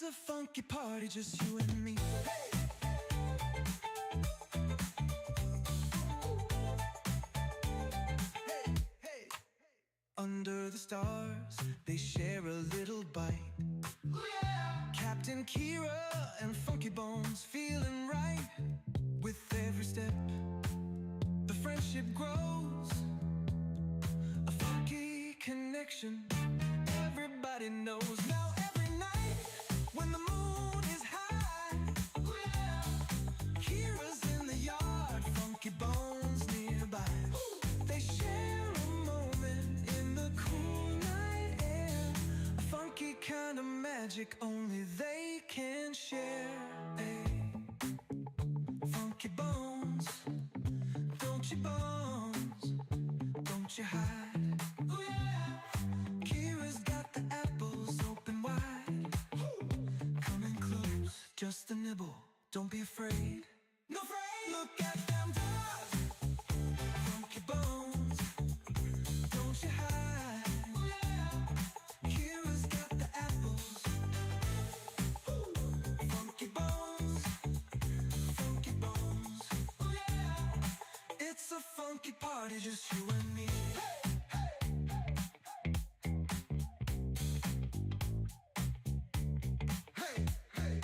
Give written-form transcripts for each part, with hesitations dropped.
a funky party, just you and me. Hey, hey. Under the stars, they share a little bite. Ooh, yeah. Captain Kira and Funky Bones feeling right. With every step, the friendship grows. A funky connection, everybody knows. Now every night, when the moon is high, ooh, yeah. Kira's in the yard, Funky Bones nearby. Ooh. They share a moment in the cool night air. A funky kind of magic only they can share. Hey. Funky Bones, don't you bones, don't you hide. Ooh, yeah. Kira's got the apples open wide. Coming close, just a nibble, don't be afraid. No afraid. Look at them dive. Funky Bones, don't you hide. Ooh, yeah. Kira's got the apples. Funky Bones, Funky Bones. Ooh, yeah. It's a funky party, just you and me. Hey, hey,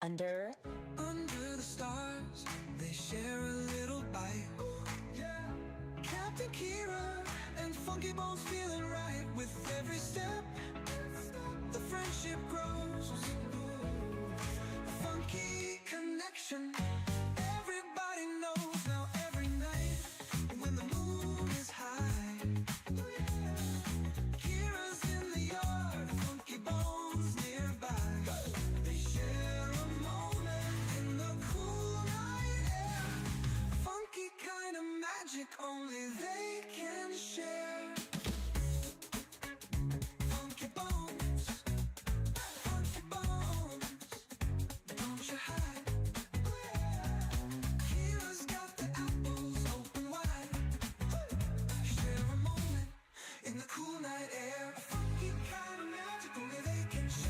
Under Under the stars, they share a little bite. Yeah. Captain Kira and Funky Bones feeling right. With every step, the friendship grows. A funky connection, everybody knows. Now every night, when the moon is high, Kira's in the yard, Funky Bones nearby. They share a moment in the cool night air. Funky kind of magic only they can share. Funky Bones, Funky Bones, don't you hide. Kira's got the apples open wide. Share a moment in the cool night air. Funky kind of magic only they can share.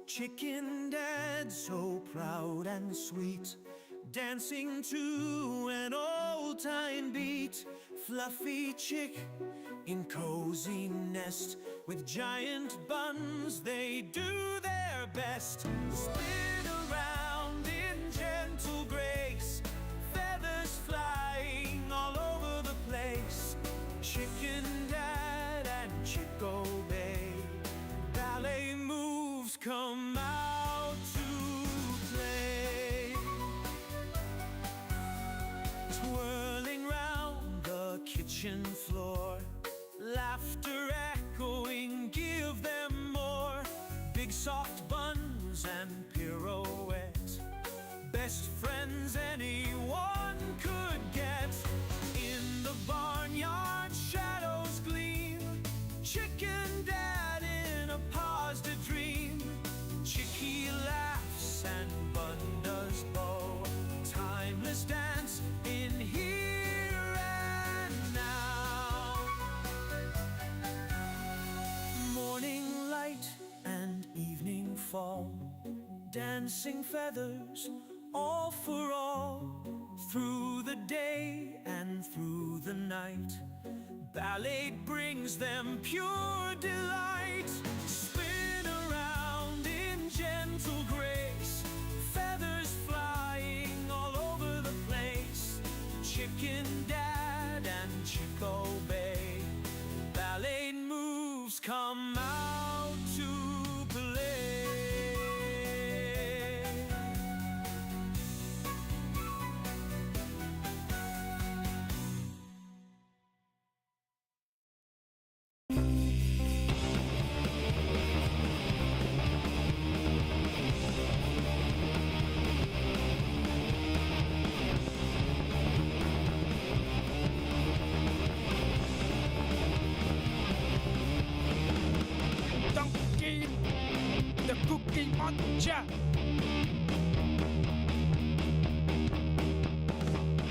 Chicken Dad, so proud and sweet, dancing to an old-time beat. Fluffy chick in cozy nest with giant buns, they do their best. Spin around in gentle grace, feathers flying all over the place. Chicken Dad and Chick obey, ballet moves come out to play. Twirling round the kitchen floor, laughter echoing, give them more. Big soft buns and pirouettes, best friends anyone could get. In the barnyard shadows gleam, Chicken Dad in a positive dream. Chicky laughs and Bun does bow, timeless dance in here and now. Morning light and evening fall, dancing feathers all for all. Through the day and through the night, ballet brings them pure delight. Spin around in gentle grace, feathers flying all over the place. Chicken Dad and Chick obey, ballet moves come out to play. The Cookie Monster.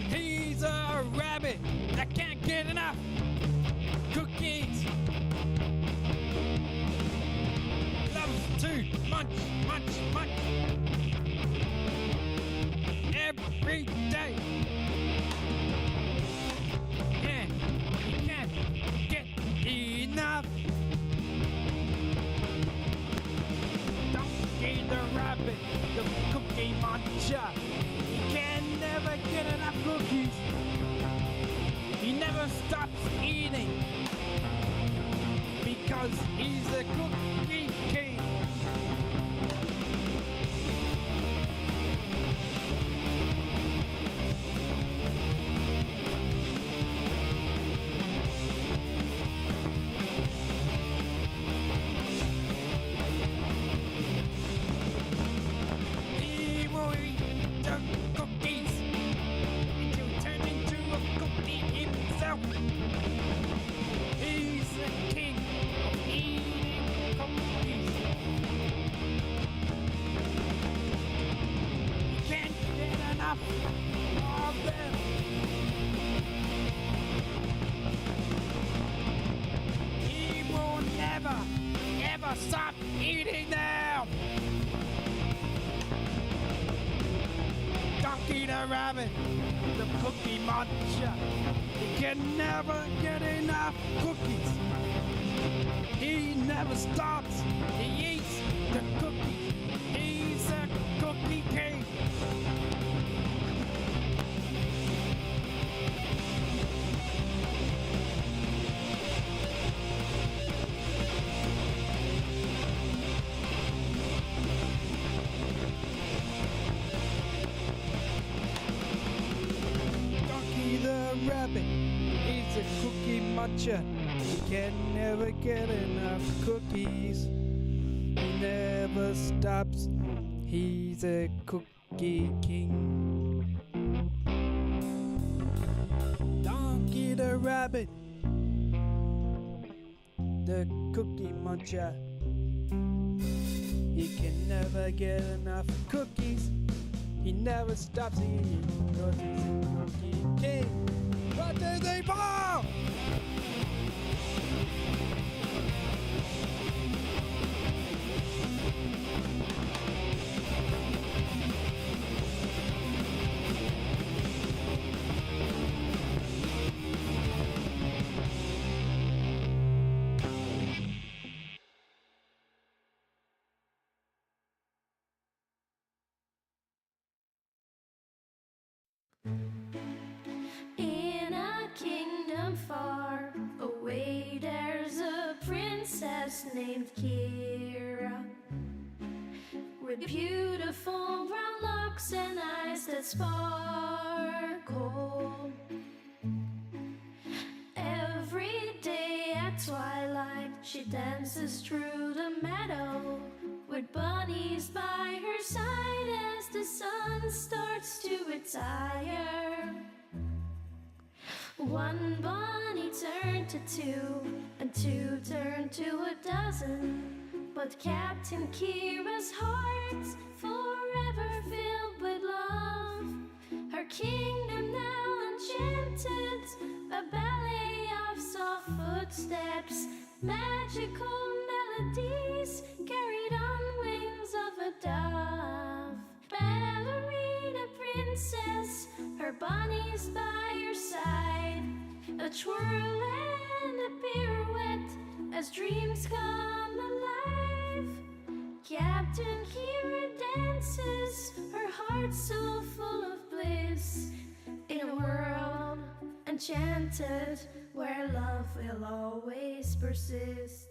He's a rabbit that can't get enough cookies. Loves to munch, munch, munch every day. And he can't get enough. Donkey the rabbit, the Cookie Monster. He can never get enough cookies. He never stops eating because he's the Cookie King. He will eat the cookies until he turns into a cookie himself. He's the king of eating cookies. He can't get enough of them. He will never, ever stop eating them. Donkey the rabbit, the Cookie Monster. He can never get enough cookies. He never stops. He eats the cookies. He's a Cookie King. Donkey the rabbit, he's a cookie muncher. He can never get enough cookies. He never stops. He's a Cookie King. Donkey the rabbit, the Cookie Muncher. He can never get enough cookies. He never stops eating because he's a Cookie King. What do they fall? In a kingdom far away, there's a princess named Kira, with beautiful brown locks and eyes that sparkle. Every day at twilight, she dances through the meadow with bunnies by her side as the sun starts to retire. One bunny turned to two, and two turned to a dozen. But Captain Kira's heart's forever filled with love. Her kingdom now enchanted, a ballet of soft footsteps, magical melodies carried on wings of a dove. Ballerina princess, her bunnies by your side, a twirl and a pirouette as dreams come alive. Captain Kira dances, her heart so full of bliss, in a world enchanted where love will always persist.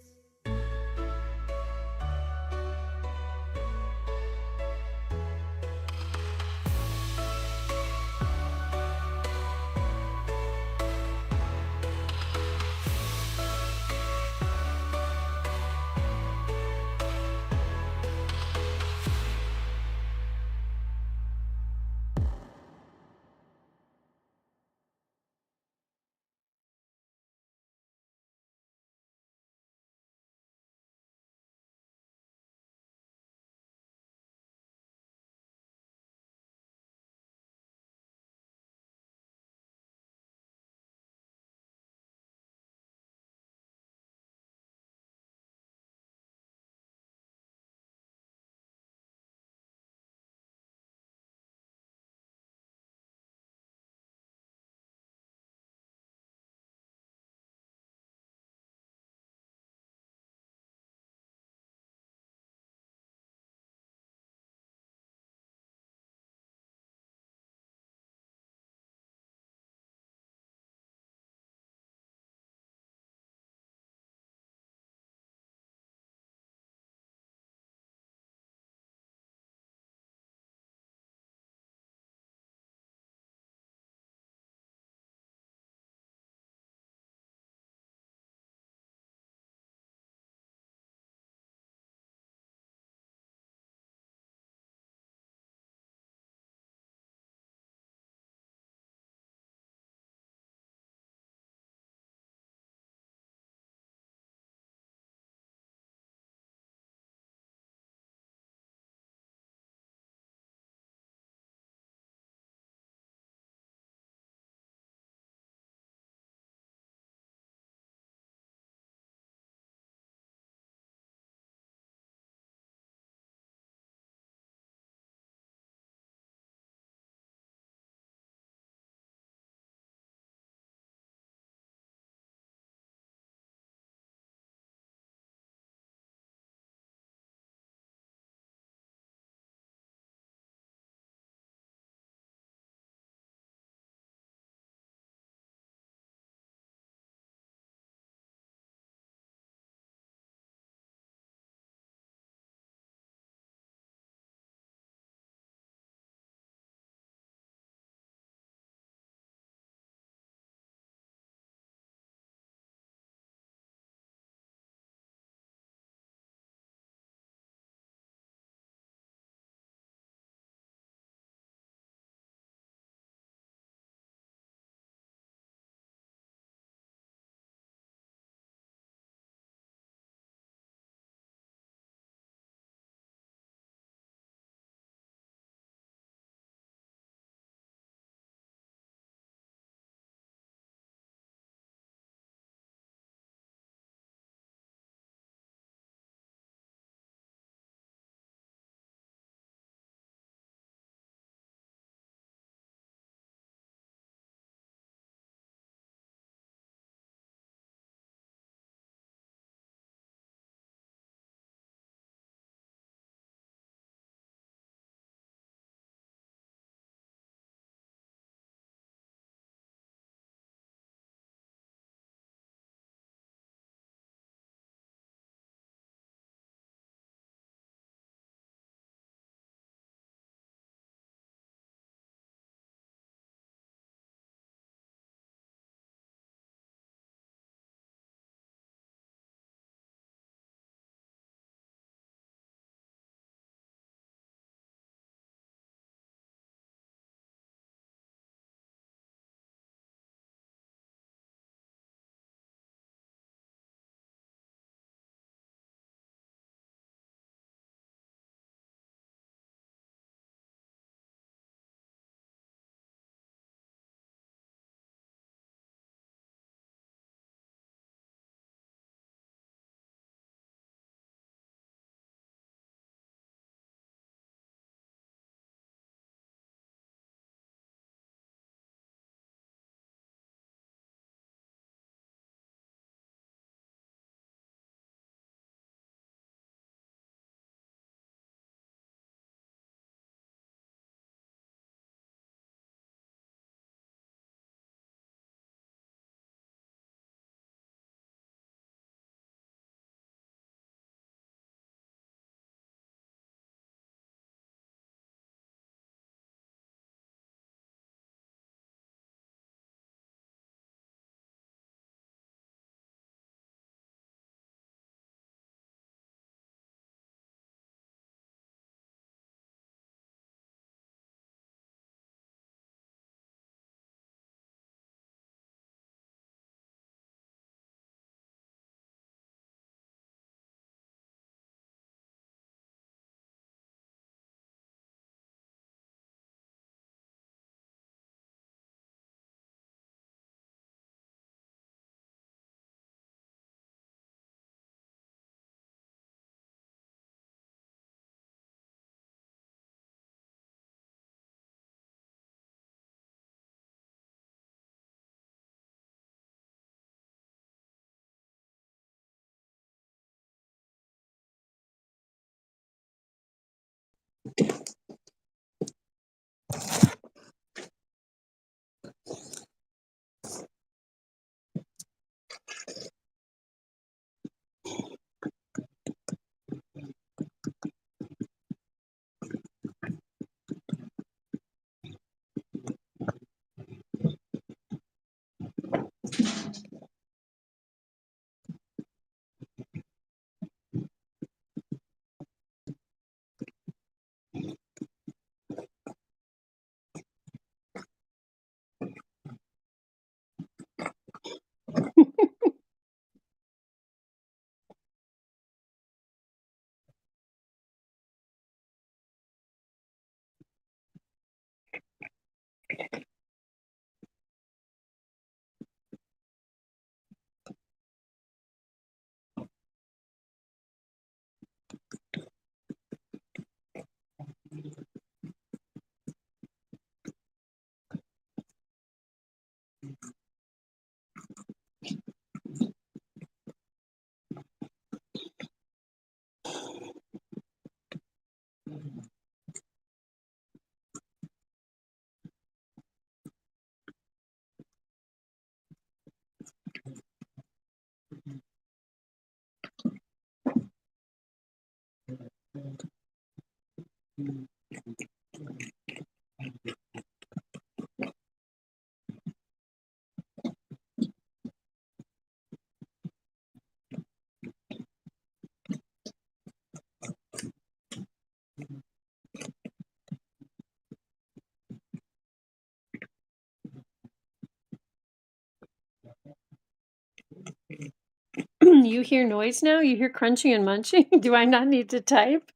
You hear noise now? You hear crunching and munching? Do I not need to type?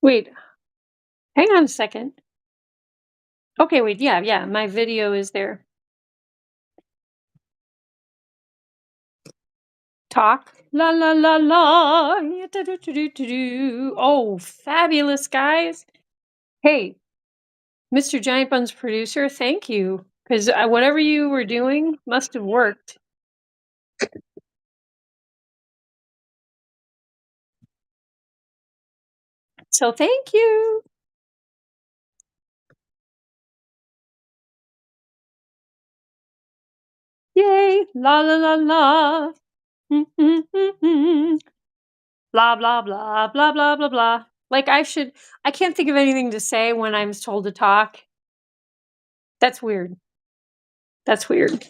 Wait, hang on a second. Okay, wait, yeah, my video is there. Talk. La la la la. Do. Oh, fabulous, guys. Hey, Mr. Giant Bun's producer, thank you. Because whatever you were doing must have worked. So thank you. Yay. La la la la. Blah blah blah blah blah blah blah. Like I can't think of anything to say when I'm told to talk. That's weird. That's weird.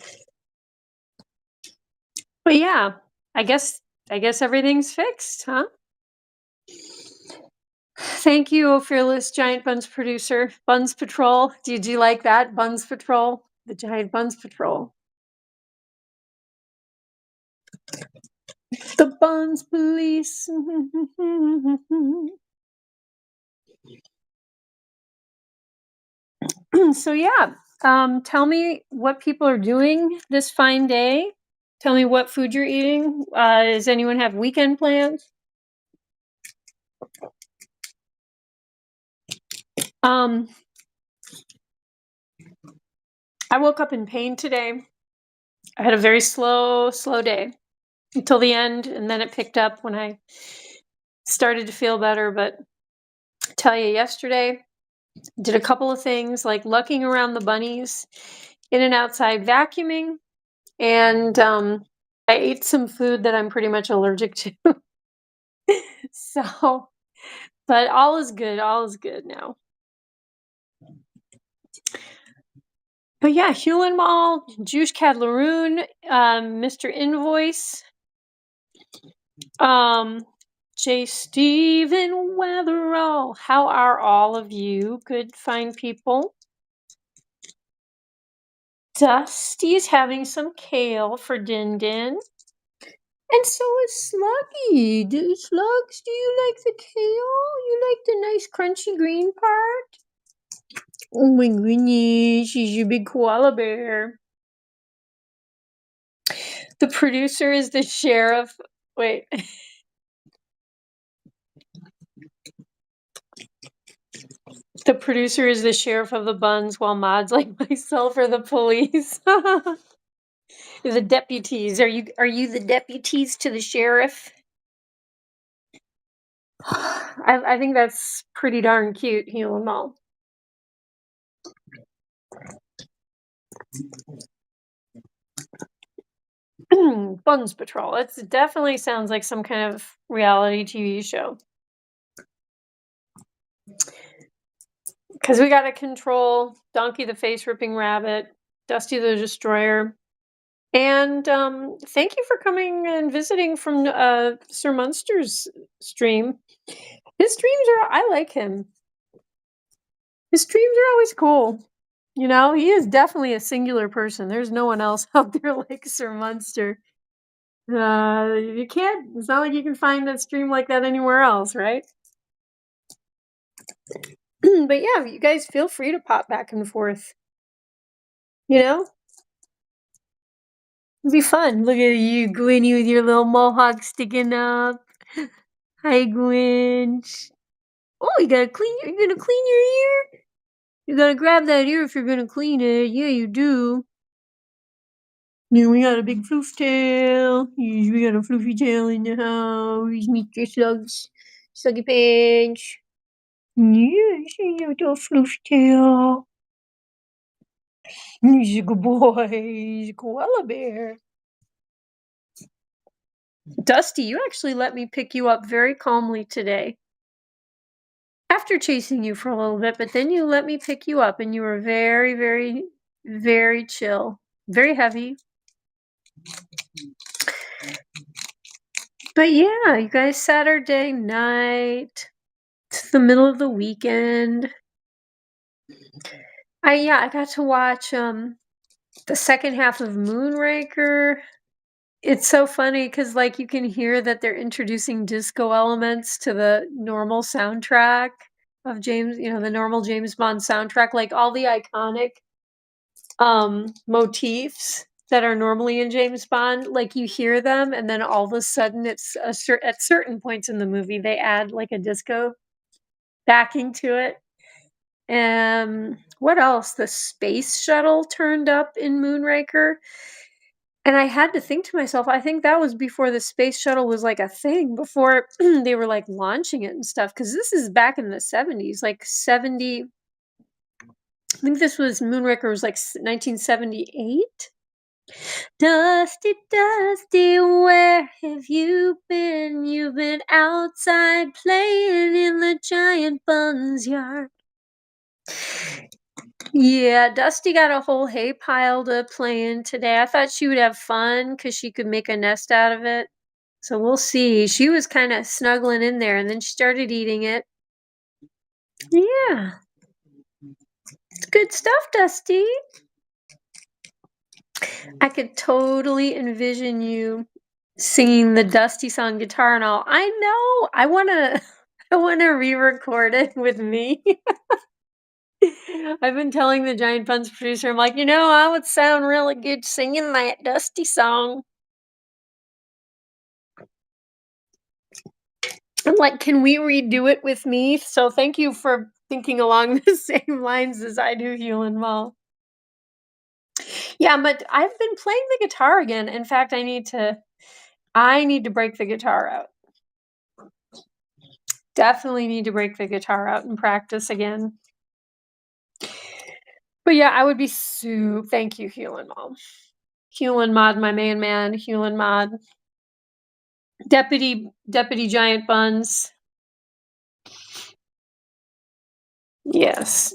But yeah, I guess everything's fixed, huh? Thank you, oh fearless Giant Buns producer. Buns Patrol. Did you like that? Buns Patrol? The Giant Buns Patrol. The Buns Police. So yeah, tell me what people are doing this fine day. Tell me what food you're eating. Does anyone have weekend plans? I woke up in pain today. I had a very slow day until the end, and then it picked up when I started to feel better. But I tell you, yesterday did a couple of things like lucking around the bunnies, in and outside vacuuming, and I ate some food that I'm pretty much allergic to. So, but all is good. All is good now. But yeah, Hewlin Mall, Juice Cat Laroon, Mr. Invoice, J. Steven Weatherall. How are all of you, good fine people? Dusty's having some kale for Din Din. And so is Sluggy. Slugs, do you like the kale? You like the nice crunchy green part? Oh my goodness, she's your big koala bear. The producer is the sheriff. Wait. The producer is the sheriff of the Bunz, while mods like myself are the police. The deputies. Are you the deputies to the sheriff? I think that's pretty darn cute, Hugh and Mal. Bunz Patrol. It definitely sounds like some kind of reality TV show. Because we got to control Donkey the Face Ripping Rabbit, Dusty the Destroyer, and thank you for coming and visiting from Sir Munster's stream. His streams are, I like him. His streams are always cool. You know, he is definitely a singular person. There's no one else out there like Sir Munster. You can't, it's not like you can find a stream like that anywhere else, right? But yeah, you guys feel free to pop back and forth. You know? It'd be fun. Look at you, Gwynnie, with your little mohawk sticking up. Hi, Gwyn. Oh, you gotta clean. You're gonna clean your ear. You gotta grab that ear if you're gonna clean it. Yeah, you do. Yeah, we got a big floof tail. Yes, we got a floofy tail in the house. Meet your slugs, sluggy pants. Yes, you little floof tail. He's a good boy. He's a koala bear. Dusty, you actually let me pick you up very calmly today. After chasing you for a little bit, but then you let me pick you up and you were very, very, very chill. Very heavy. But yeah, you guys, Saturday night. It's the middle of the weekend. I got to watch the second half of Moonraker. It's so funny because like you can hear that they're introducing disco elements to the normal soundtrack of James, you know, the normal James Bond soundtrack, like all the iconic motifs that are normally in James Bond, like you hear them and then all of a sudden it's at certain points in the movie they add like a disco backing to it. What else? The space shuttle turned up in Moonraker. And I had to think to myself, I think that was before the space shuttle was like a thing, before they were like launching it and stuff. Because this is back in the 70s, like 70. I think this was Moonraker was like 1978. Dusty, Dusty, where have you been? You've been outside playing in the giant Bunz yard. Yeah, Dusty got a whole hay pile to play in today. I thought she would have fun because she could make a nest out of it. So we'll see. She was kind of snuggling in there and then she started eating it. Yeah. It's good stuff, Dusty. I could totally envision you singing the Dusty song guitar and all. I know. I want to re-record it with me. I've been telling the Giant Bunz producer, I'm like, you know, I would sound really good singing that Dusty song. I'm like, can we redo it with me? So thank you for thinking along the same lines as I do, Hugh and Mal. Yeah, but I've been playing the guitar again. In fact, I need to break the guitar out. Definitely need to break the guitar out and practice again. But yeah, I would be thank you, Hewlin Mom. Hewlin Mod, my main man, Hewlin Mod. Deputy Giant Bunz. Yes.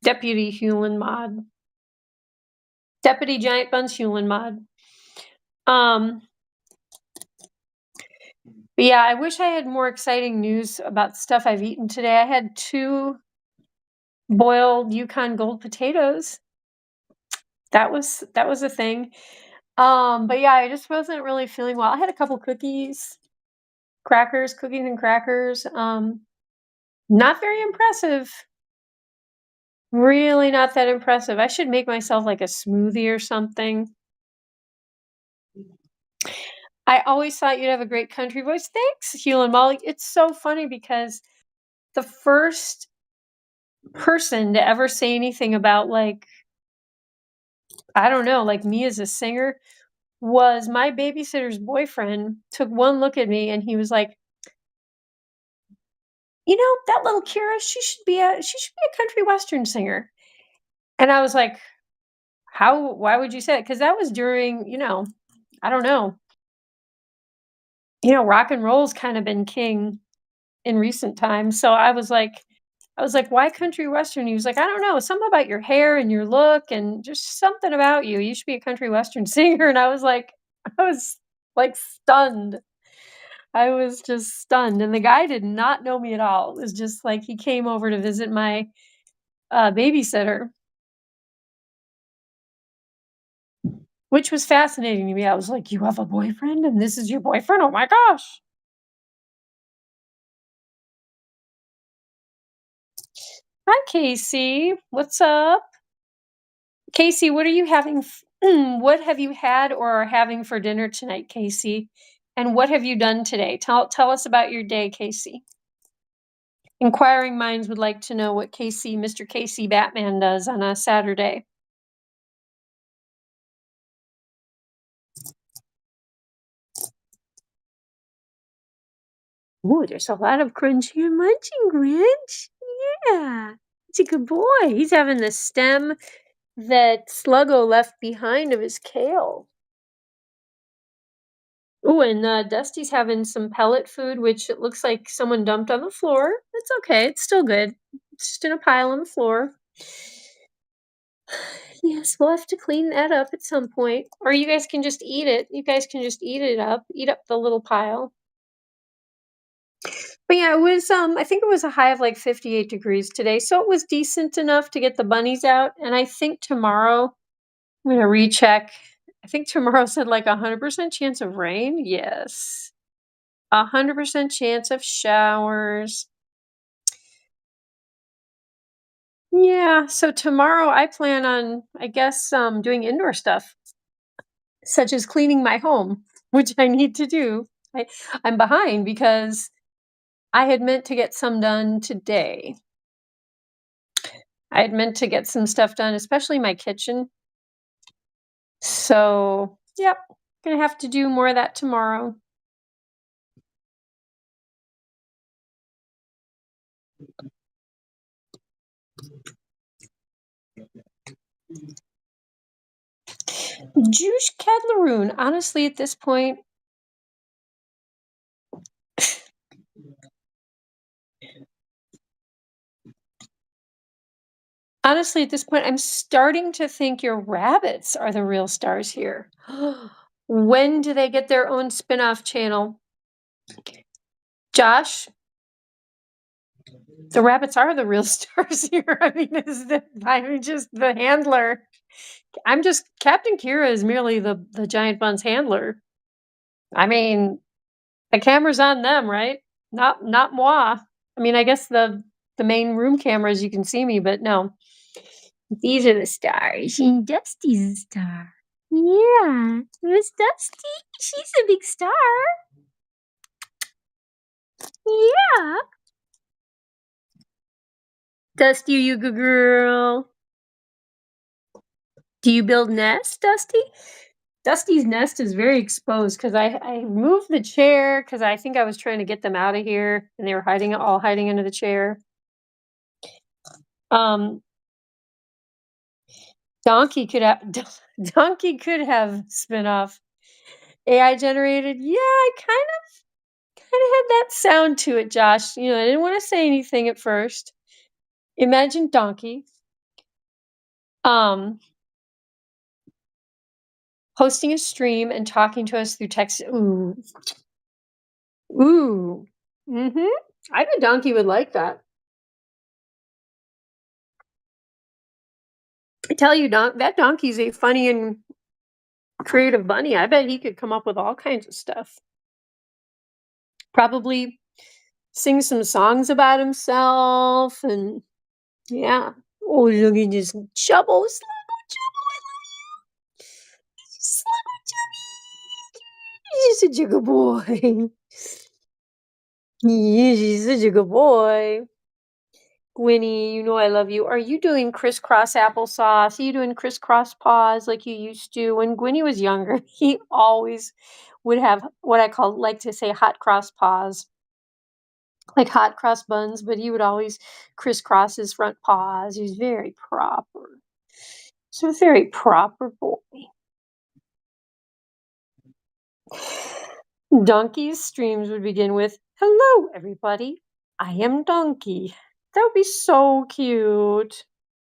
Deputy Hewlin Mod. Deputy Giant Bunz Hewlin Mod. But yeah, I wish I had more exciting news about stuff I've eaten today. I had 2 boiled Yukon Gold potatoes. That was a thing. But yeah, I just wasn't really feeling well. I had a couple cookies and crackers. Not very impressive. Really not that impressive. I should make myself like a smoothie or something. I always thought you'd have a great country voice. Thanks, Hugh and Molly. It's so funny because the first person to ever say anything about like, I don't know, like me as a singer was my babysitter's boyfriend. Took one look at me and he was like, that little Kira, she should be a country western singer. And I was like, why would you say that? Because that was during, I don't know, rock and roll's kind of been king in recent times. So I was like, why country western? He was like, I don't know, something about your hair and your look and just something about you. You should be a country western singer. And I was like stunned. I was just stunned. And the guy did not know me at all. It was just like he came over to visit my babysitter, which was fascinating to me. I was like, you have a boyfriend and this is your boyfriend? Oh my gosh. Hi, Casey. What's up? Casey, what are you having? What have you had or are having for dinner tonight, Casey? And what have you done today? Tell us about your day, Casey. Inquiring minds would like to know what Mr. Casey Batman does on a Saturday. Ooh, there's a lot of crunching and munching, Grinch. Yeah, it's a good boy. He's having the stem that Sluggo left behind of his kale. Ooh, and Dusty's having some pellet food, which it looks like someone dumped on the floor. It's okay. It's still good. It's just in a pile on the floor. Yes, we'll have to clean that up at some point. Or you guys can just eat it. You guys can just eat it up. Eat up the little pile. But yeah, it was I think it was a high of like 58 degrees today. So it was decent enough to get the bunnies out. And I think tomorrow I'm gonna recheck. I think tomorrow said like 100% chance of rain. Yes. 100% chance of showers. Yeah, so tomorrow I plan on, I guess, doing indoor stuff, such as cleaning my home, which I need to do. I'm behind because I had meant to get some done today. I had meant to get some stuff done, especially my kitchen. So, yep, gonna have to do more of that tomorrow. Juice Cadlaroon, honestly, at this point, I'm starting to think your rabbits are the real stars here. When do they get their own spin-off channel? Josh, the rabbits are the real stars here. I'm just the handler. Captain Kira is merely the giant Bunz handler. I mean, the camera's on them, right? Not moi. I mean, I guess the main room cameras you can see me, but no. These are the stars. And Dusty's a star. Yeah, Miss Dusty. She's a big star. Yeah. Dusty, are you a good girl? Do you build nests, Dusty? Dusty's nest is very exposed because I moved the chair because I think I was trying to get them out of here and they were all hiding under the chair. Donkey could have spin-off AI generated. Yeah, I kind of had that sound to it, Josh. I didn't want to say anything at first. Imagine Donkey hosting a stream and talking to us through text. Ooh. I bet Donkey would like that. I tell you, that Donkey's a funny and creative bunny. I bet he could come up with all kinds of stuff. Probably sing some songs about himself and yeah. Oh, look at this Chubbo, Sluggo, Chubbo, I love you. Sluggo, Chubby. He's such a good boy. He's such a good boy. Gwynnie, I love you. Are you doing crisscross applesauce? Are you doing crisscross paws like you used to? When Gwynnie was younger, he always would have what I like to say hot cross paws. like hot cross buns, but he would always crisscross his front paws. He was very proper. So a very proper boy. Donkey's streams would begin with, "Hello, everybody. I am Donkey." That would be so cute.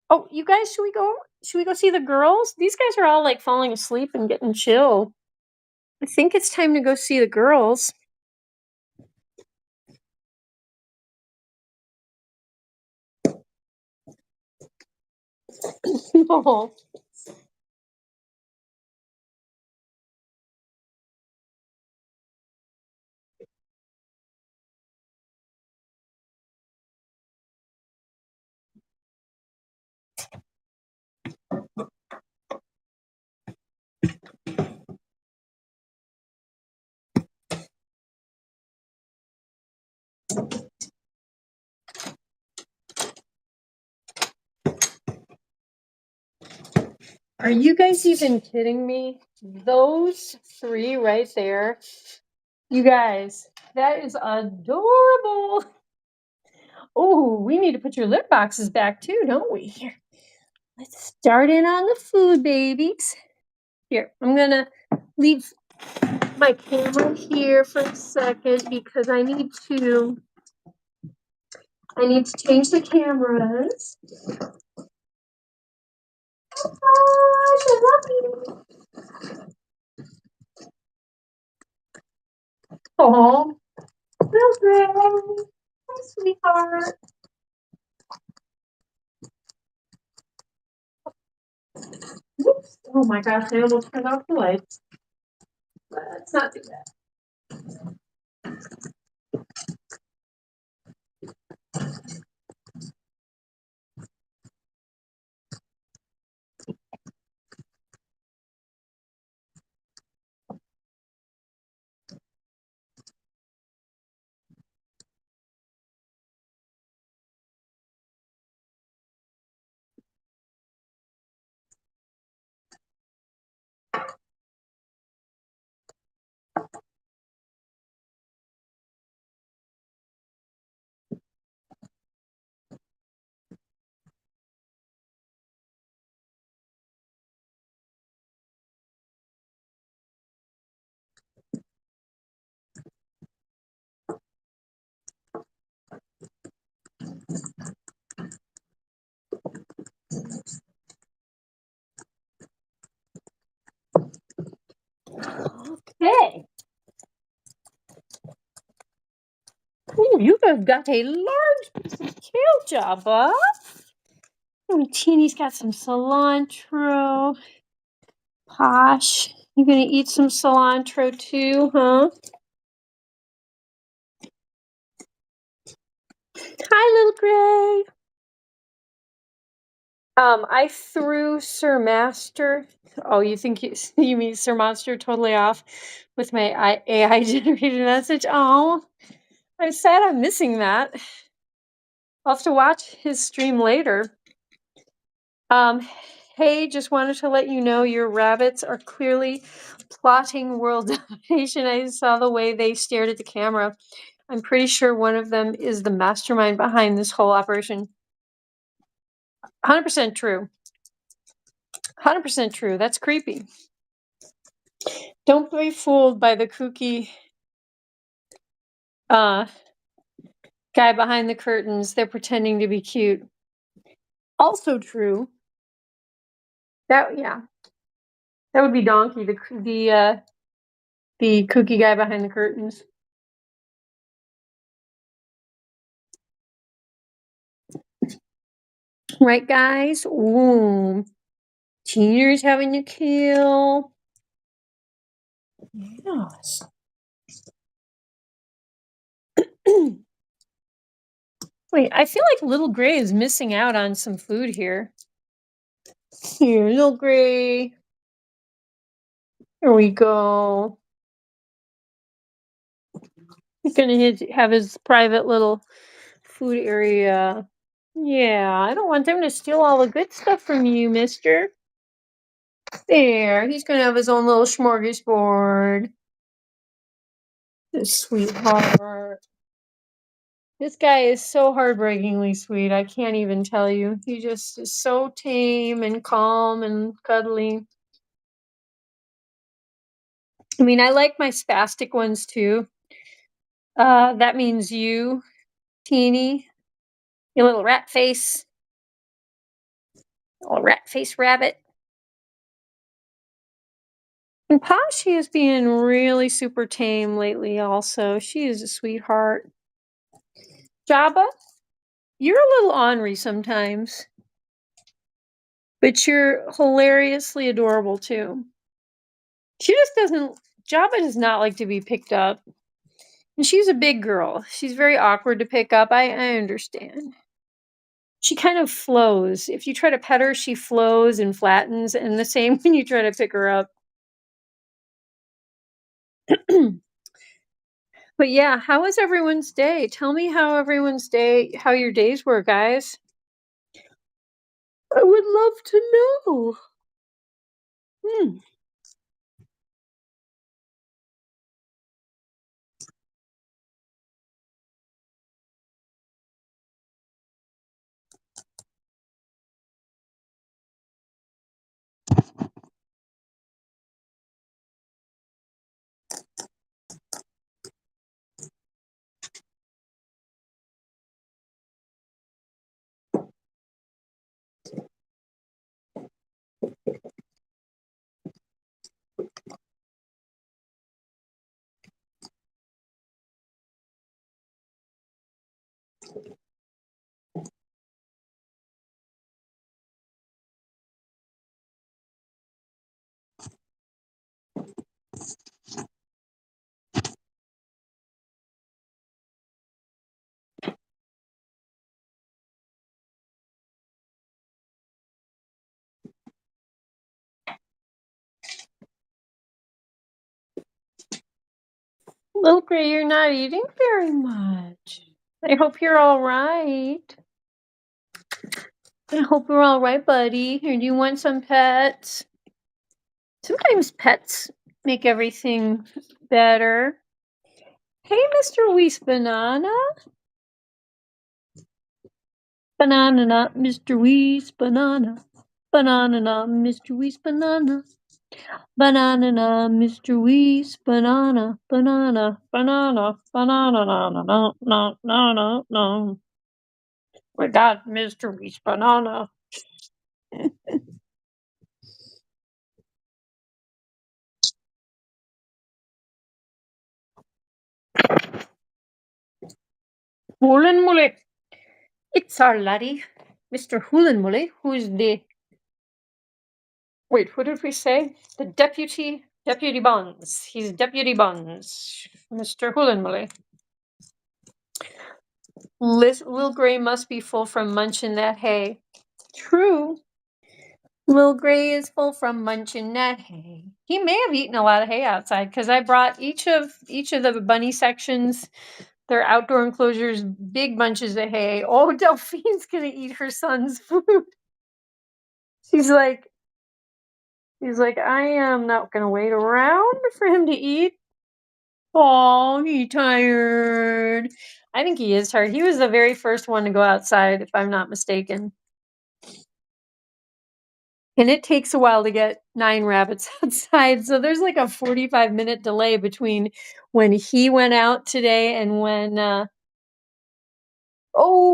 Oh, you guys, should we go? Should we go see the girls? These guys are all like falling asleep and getting chill. I think it's time to go see the girls. No. Are you guys even kidding me? Those three right there. You guys, that is adorable. Oh, we need to put your lip boxes back too, don't we? Here, let's start in on the food, babies. Here, I'm gonna leave my camera here for a second because I need to change the cameras. Gosh, I love you. Oh, Mildred, my sweetheart. Oops. Oh my gosh, I almost turned off the lights. Let's not do that. Okay. Ooh, you have got a large piece of kale, Jabba. Oh, Teeny's got some cilantro. Posh, you gonna eat some cilantro too, huh? Hi, little Gray. I threw Sir Master. Oh, you think you mean Sir Monster totally off with my AI generated message? Oh, I'm sad I'm missing that. I'll have to watch his stream later. Hey, just wanted to let you know your rabbits are clearly plotting world domination. I saw the way they stared at the camera. I'm pretty sure one of them is the mastermind behind this whole operation. 100% true. 100% true. That's creepy. Don't be fooled by the kooky guy behind the curtains. They're pretending to be cute. Also true. That would be Donkey, the kooky guy behind the curtains. Right, guys? Ooh. Teener's having a kill. Yes. Wait, I feel like Little Gray is missing out on some food here. Here, Little Gray. Here we go. He's gonna have his private little food area. Yeah, I don't want them to steal all the good stuff from you, mister. There, he's gonna have his own little smorgasbord. This sweetheart. This guy is so heartbreakingly sweet. I can't even tell you. He just is so tame and calm and cuddly. I mean, I like my spastic ones too. That means you, Teeny, you little rat face. Little rat face rabbit. And Posh, she is being really super tame lately also. She is a sweetheart. Jabba, you're a little ornery sometimes. But you're hilariously adorable too. She just doesn't Jabba does not like to be picked up. And she's a big girl. She's very awkward to pick up. I understand. She kind of flows. If you try to pet her, she flows and flattens, and the same when you try to pick her up. But yeah, how was everyone's day? Tell me how your days were, guys. I would love to know. Hmm. Little Gray, you're not eating very much. I hope you're all right. I hope you're all right, buddy. Or do you want some pets? Sometimes pets make everything better. Hey, Mr. Weast Banana. Banana, not Mr. Weast Banana. Banana, not Mr. Weast Banana. Banana, not Mr. Weast Banana. Banana, banana, banana, no, no, no, no, no, no, no. We got Mr. Weast Banana. Hoolen Mully. It's our laddie, Mr. Hoolen Mully, who's the. Wait, who did we say? The Deputy Bunz. He's Deputy Bunz, Mr. Hoolen Mully. Lil Gray must be full from munching that hay. True. Lil Gray is full from munching that hay. He may have eaten a lot of hay outside because I brought each of the bunny sections, their outdoor enclosures, big bunches of hay. Oh, Delphine's gonna eat her son's food. She's like, I am not gonna wait around for him to eat. Oh, he tired. I think he is tired. He was the very first one to go outside, if I'm not mistaken. And it takes a while to get 9 rabbits outside. So there's like a 45-minute delay between when he went out today and when,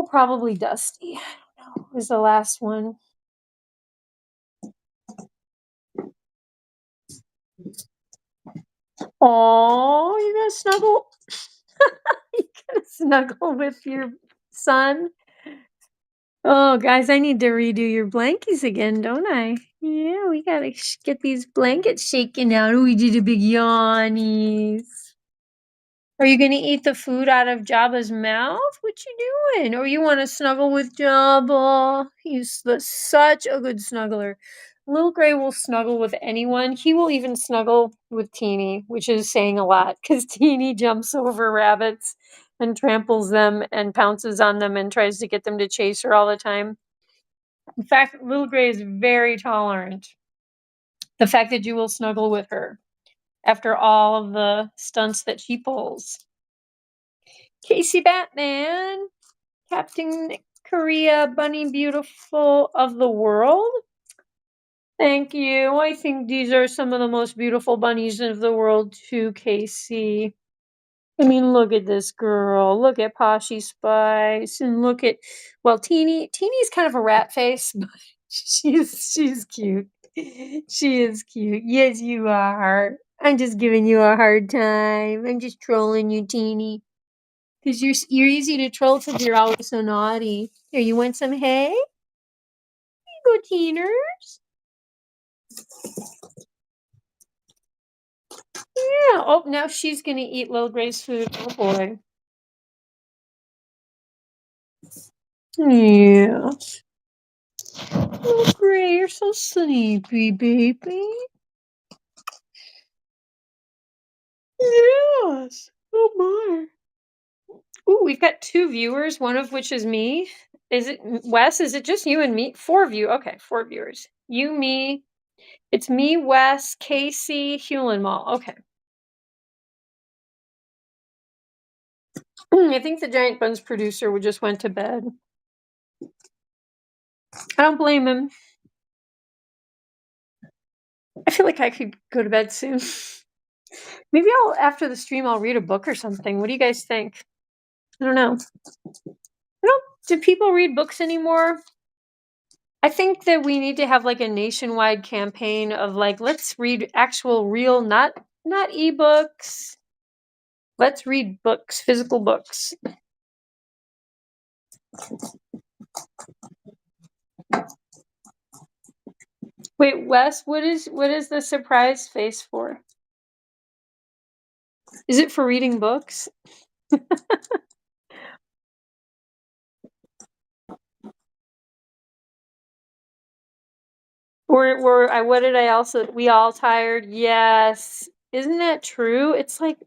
probably Dusty. I don't know. Was the last one. Oh, you gonna snuggle? You gonna snuggle with your son? Oh, guys, I need to redo your blankies again, don't I? Yeah, we gotta get these blankets shaken out. Oh, we did a big yawnies. Are you gonna eat the food out of Jabba's mouth? What you doing? Or you want to snuggle with Jabba? He's such a good snuggler. Little Gray will snuggle with anyone. He will even snuggle with Teeny, which is saying a lot because Teeny jumps over rabbits and tramples them and pounces on them and tries to get them to chase her all the time. In fact, Little Gray is very tolerant. The fact that you will snuggle with her after all of the stunts that she pulls. Casey Batman, Captain Korea, Bunny Beautiful of the world. Thank you. I think these are some of the most beautiful bunnies of the world too, Casey. I mean, look at this girl. Look at Poshy Spice, and look at Teeny. Teeny's kind of a rat face, but she's cute. She is cute. Yes, you are. I'm just giving you a hard time. I'm just trolling you, Teeny, because you're easy to troll because you're always so naughty. Here, you want some hay? Here you go, Teeners. Yeah. Oh, now she's gonna eat Little Gray's food. Oh boy. Yeah. Oh, Gray, you're so sleepy, baby. Yes. Oh my. Ooh, we've got 2 viewers, one of which is me. Is it Wes? Is it just you and me? 4 of you. Okay, 4 viewers. You, me. It's me, Wes, Casey, Hewlin Mall. Okay. I think the Giant Buns producer just went to bed. I don't blame him. I feel like I could go to bed soon. Maybe after the stream, I'll read a book or something. What do you guys think? I don't know. Do people read books anymore? I think that we need to have like a nationwide campaign of like, let's read actual real, not ebooks. Let's read books, physical books. Wait, Wes, what is the surprise face for? Is it for reading books? What did I also, we all tired? Yes. Isn't that true? It's like,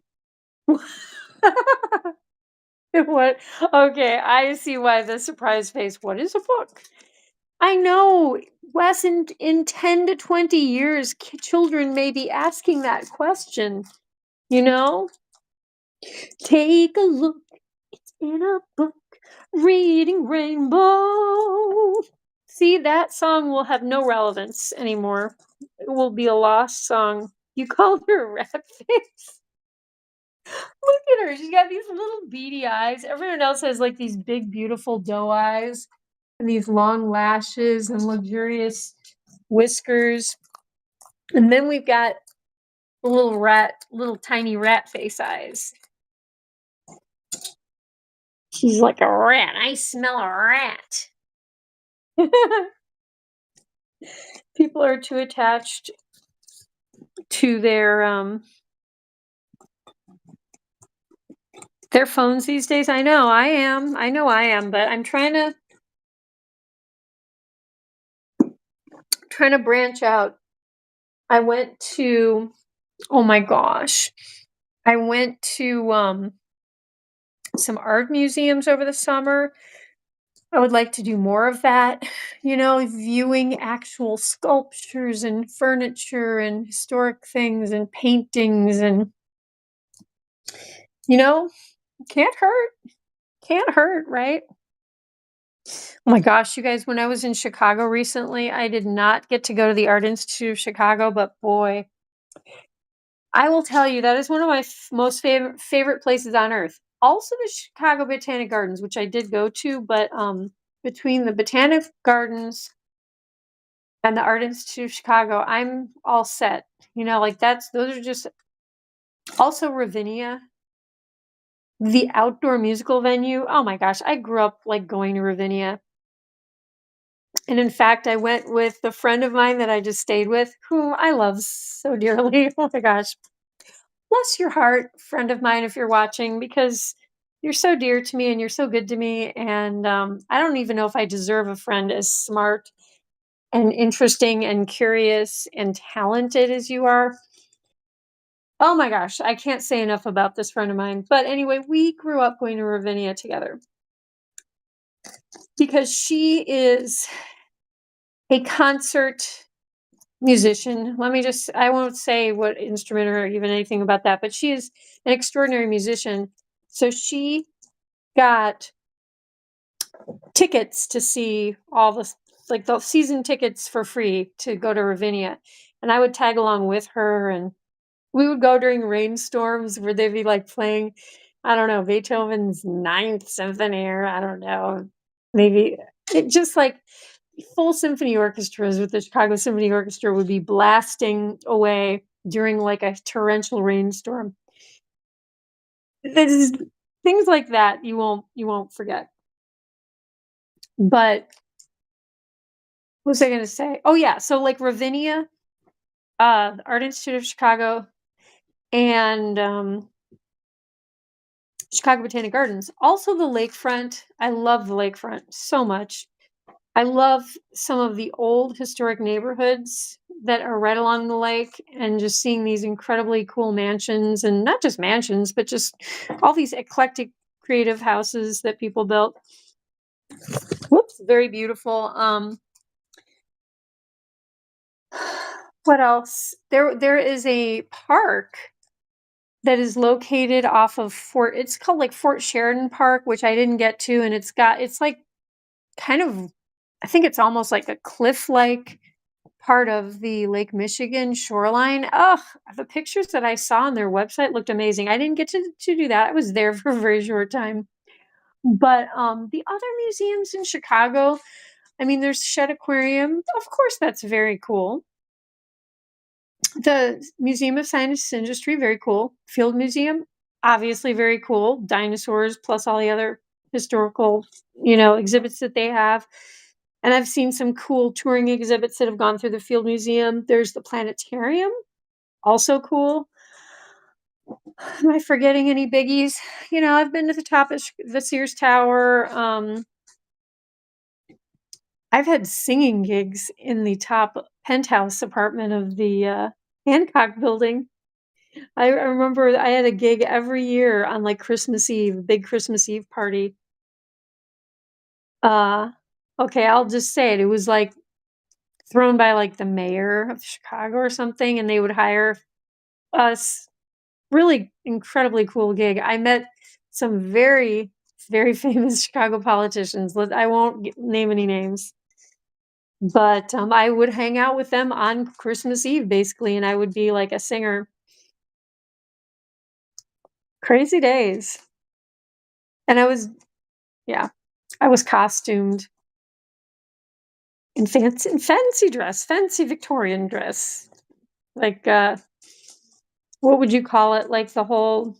what? Okay, I see why the surprise face. What is a book? I know, Wes, in 10 to 20 years, children may be asking that question, you know? Take a look, it's in a book, reading Rainbow. See, that song will have no relevance anymore. It will be a lost song. You called her a rat face? Look at her. She's got these little beady eyes. Everyone else has like these big, beautiful doe eyes and these long lashes and luxurious whiskers. And then we've got the little tiny rat face eyes. She's like a rat. I smell a rat. People are too attached to their phones these days. I know I am, but I'm trying to branch out. I went to, oh my gosh, I went to some art museums over the summer. I would like to do more of that, viewing actual sculptures and furniture and historic things and paintings, and can't hurt, right? Oh my gosh, you guys, when I was in Chicago recently, I did not get to go to the Art Institute of Chicago, but boy, I will tell you, that is one of my most favorite places on earth. Also the Chicago Botanic Gardens, which I did go to, but between the Botanic Gardens and the Art Institute of Chicago, I'm all set. Those are just, also Ravinia, the outdoor musical venue. Oh my gosh, I grew up like going to Ravinia. And in fact, I went with a friend of mine that I just stayed with, whom I love so dearly. Oh my gosh. Bless your heart, friend of mine, if you're watching, because you're so dear to me and you're so good to me. And I don't even know if I deserve a friend as smart and interesting and curious and talented as you are. Oh my gosh, I can't say enough about this friend of mine. But anyway, we grew up going to Ravinia together because she is a concert musician. I won't say what instrument or even anything about that, but she is an extraordinary musician. So she got tickets to see all the like the season tickets for free to go to Ravinia, and I would tag along with her, and we would go during rainstorms where they'd be like playing, I don't know, Beethoven's Ninth Symphony, or I don't know, maybe it just like full symphony orchestras with the Chicago Symphony Orchestra would be blasting away during like a torrential rainstorm. There's things like that you won't forget. But what was I gonna say? Oh yeah, so like Ravinia, the Art Institute of Chicago, and Chicago Botanic Gardens. Also the lakefront. I love the lakefront so much. I love some of the old historic neighborhoods that are right along the lake, and just seeing these incredibly cool mansions, and not just mansions, but just all these eclectic creative houses that people built. Whoops, very beautiful. What else? There is a park that is located off of it's called like Fort Sheridan Park, which I didn't get to, and it's like kind of, I think it's almost like a cliff-like part of the Lake Michigan shoreline. Ugh, the pictures that I saw on their website looked amazing. I didn't get to do that. I was there for a very short time. But the other museums in Chicago, I mean, there's Shedd Aquarium. Of course, that's very cool. The Museum of Science and Industry, very cool. Field Museum, obviously very cool. Dinosaurs plus all the other historical, exhibits that they have. And I've seen some cool touring exhibits that have gone through the Field Museum. There's the planetarium, also cool. Am I forgetting any biggies? I've been to the top of the Sears Tower. I've had singing gigs in the top penthouse apartment of the Hancock building. I remember I had a gig every year on like Christmas Eve, a big Christmas Eve party. Okay, I'll just say it. It was like thrown by like the mayor of Chicago or something, and they would hire us. Really incredibly cool gig. I met some very, very famous Chicago politicians. I won't name any names, but I would hang out with them on Christmas Eve, basically, and I would be like a singer. Crazy days. And yeah, I was costumed in fancy dress, fancy Victorian dress. Like, what would you call it? Like the whole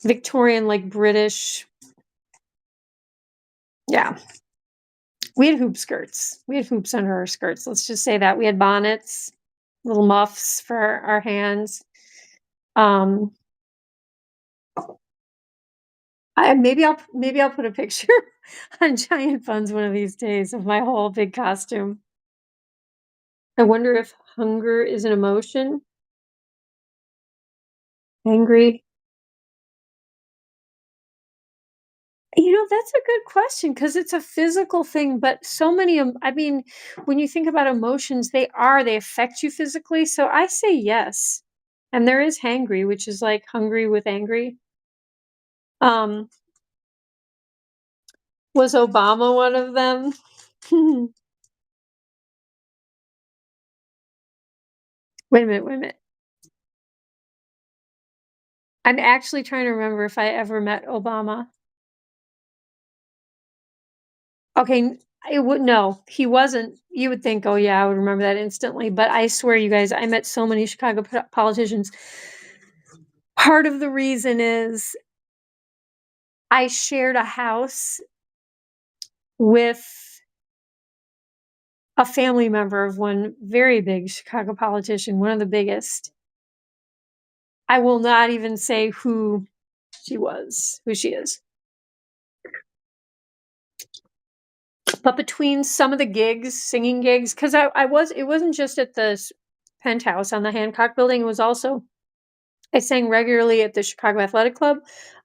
Victorian, like British. Yeah. We had hoop skirts. We had hoops under our skirts. Let's just say that. We had bonnets, little muffs for our hands. Maybe I'll put a picture on Giant Bunz one of these days of my whole big costume. I wonder if hunger is an emotion. Angry. That's a good question, because it's a physical thing, but so many, I mean, when you think about emotions, they affect you physically. So I say yes. And there is hangry, which is like hungry with angry. Was Obama one of them? Wait a minute. I'm actually trying to remember if I ever met Obama. Okay, no, he wasn't. You would think, oh yeah, I would remember that instantly. But I swear, you guys, I met so many Chicago politicians. Part of the reason is I shared a house with a family member of one very big Chicago politician, one of the biggest. I will not even say who she is. But between some of the gigs, singing gigs, because it wasn't just at the penthouse on the Hancock building. It was also, I sang regularly at the Chicago Athletic Club.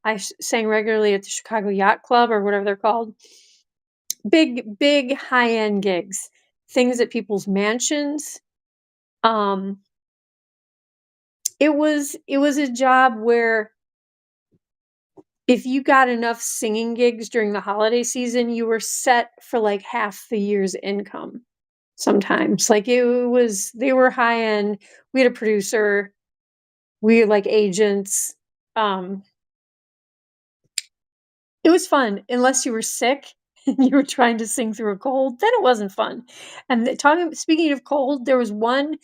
I sang regularly at the Chicago Yacht Club, or whatever they're called. Big high-end gigs, things at people's mansions. It was a job where if you got enough singing gigs during the holiday season, you were set for like half the year's income sometimes. Like they were high end. We had a producer, we had like agents. Um, it was fun unless you were sick and you were trying to sing through a cold, then it wasn't fun. And speaking of cold, there was one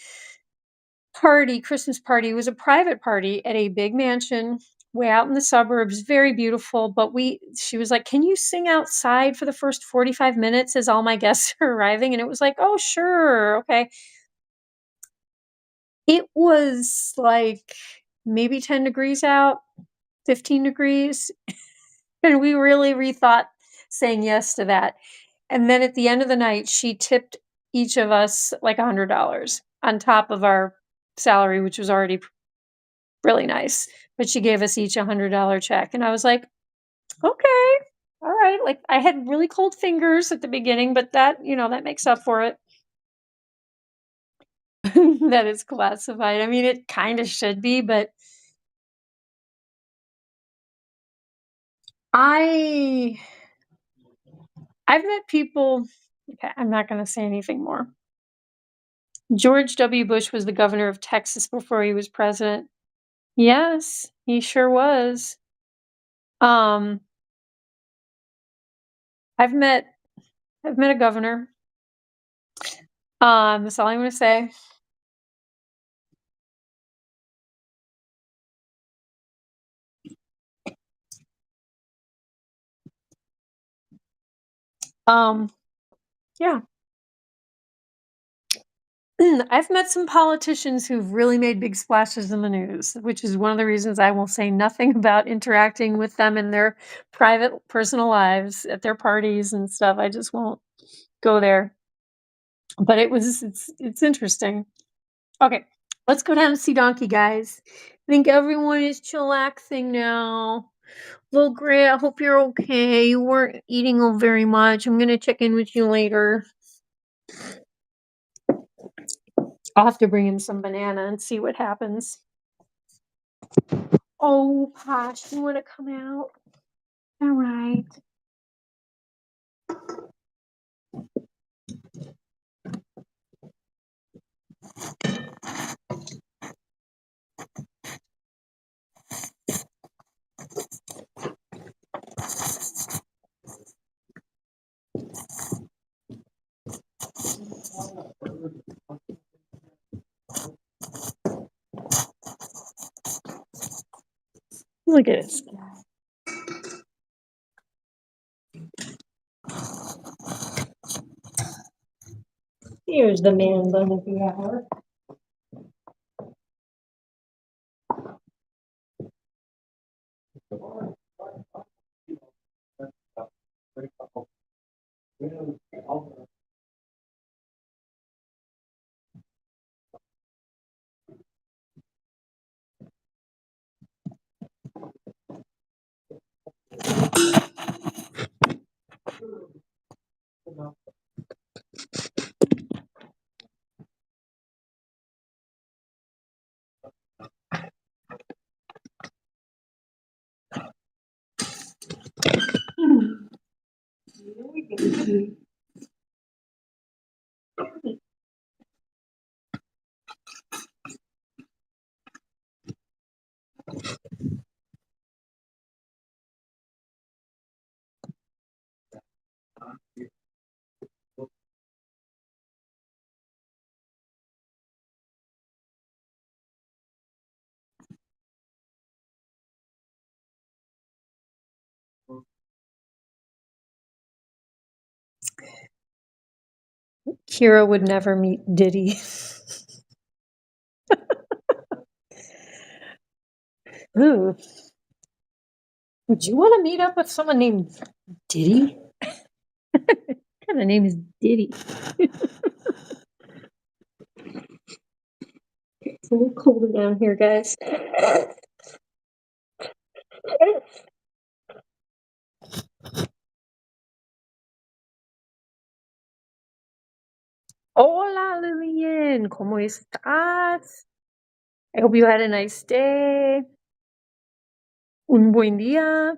party, Christmas party. It was a private party at a big mansion way out in the suburbs, very beautiful. But she was like, "Can you sing outside for the first 45 minutes as all my guests are arriving?" And it was like, "Oh, sure. Okay." It was like maybe 10 degrees out, 15 degrees. And we really rethought saying yes to that. And then at the end of the night, she tipped each of us like $100 on top of our salary, which was already really nice. But she gave us each $100 check. And I was like, okay, all right. Like I had really cold fingers at the beginning, but that makes up for it. That is classified. I mean, it kind of should be, but I I've met people. Okay, I'm not going to say anything more. George W. Bush was the governor of Texas before he was president. Yes, he sure was. Um, I've met a governor. That's all I'm going to say. Yeah. I've met some politicians who've really made big splashes in the news, which is one of the reasons I will say nothing about interacting with them in their private, personal lives at their parties and stuff. I just won't go there. But it's interesting. Okay, let's go down to see Donkey, guys. I think everyone is chillaxing now. Well, Gray, I hope you're okay. You weren't eating very much. I'm gonna check in with you later. I'll have to bring him some banana and see what happens. Oh, Posh, you want to come out? All right. Look at this. Here's the man bun of the hour. Kira would never meet Diddy. Ooh. Would you want to meet up with someone named Diddy? What kind of name is Diddy? It's a little colder down here, guys. Hola, Lillian. ¿Cómo estás? I hope you had a nice day. Un buen día.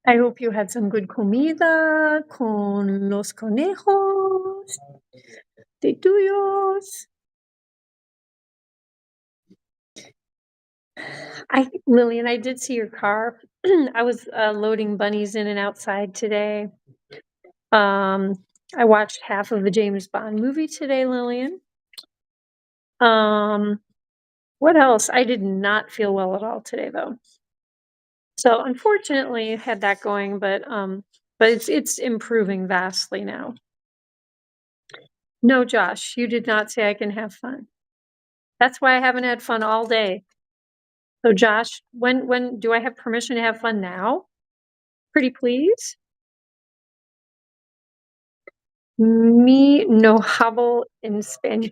I hope you had some good comida con los conejos de tuyos. Lillian, I did see your car. I was loading bunnies in and outside today. I watched half of the James Bond movie today, Lillian. What else? I did not feel well at all today, though. So unfortunately, I had that going, but it's improving vastly now. No, Josh, you did not say I can have fun. That's why I haven't had fun all day. So, Josh, when do I have permission to have fun now? Pretty please. Me no hablo en español.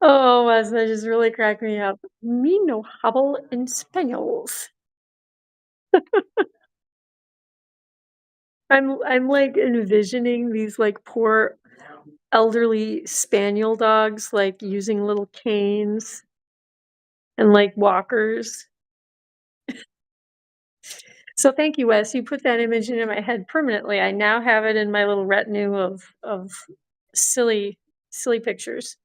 Oh, Wes, that just really cracked me up. Me no hablo en españols. I'm like envisioning these like poor elderly spaniel dogs like using little canes and like walkers. So thank you, Wes. You put that image into my head permanently. I now have it in my little retinue of silly pictures.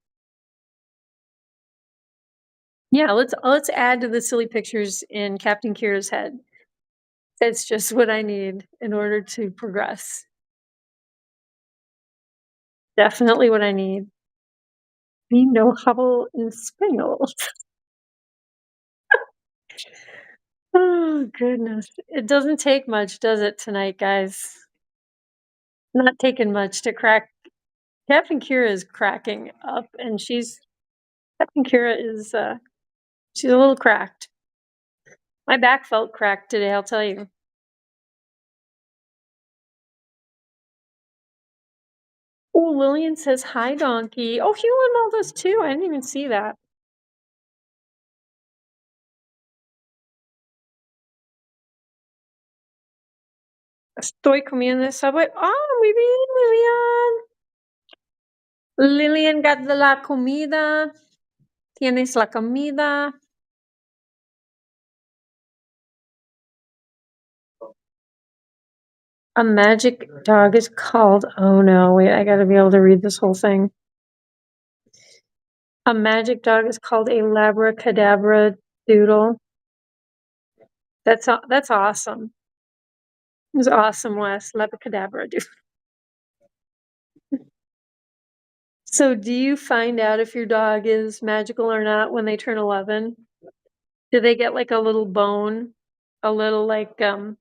Yeah, let's add to the silly pictures in Captain Kira's head. That's just what I need in order to progress. Definitely what I need. We know Hubble in Spaniel. Oh goodness. It doesn't take much, does it, tonight, guys? Not taking much to crack. Captain Kira is cracking up, and Captain Kira is she's a little cracked. My back felt cracked today, I'll tell you. Oh, Lillian says hi, Donkey. Oh, Hewlin Mall does too. I didn't even see that. Estoy comiendo Subway. Oh, muy bien, Lillian. Lillian got la comida. Tienes la comida. A magic dog is called. Oh no, wait, I gotta be able to read this whole thing. A magic dog is called a labracadabra doodle. That's awesome. It was awesome, Wes. Labracadabra doodle. So, do you find out if your dog is magical or not when they turn 11? Do they get like a little bone, a little like a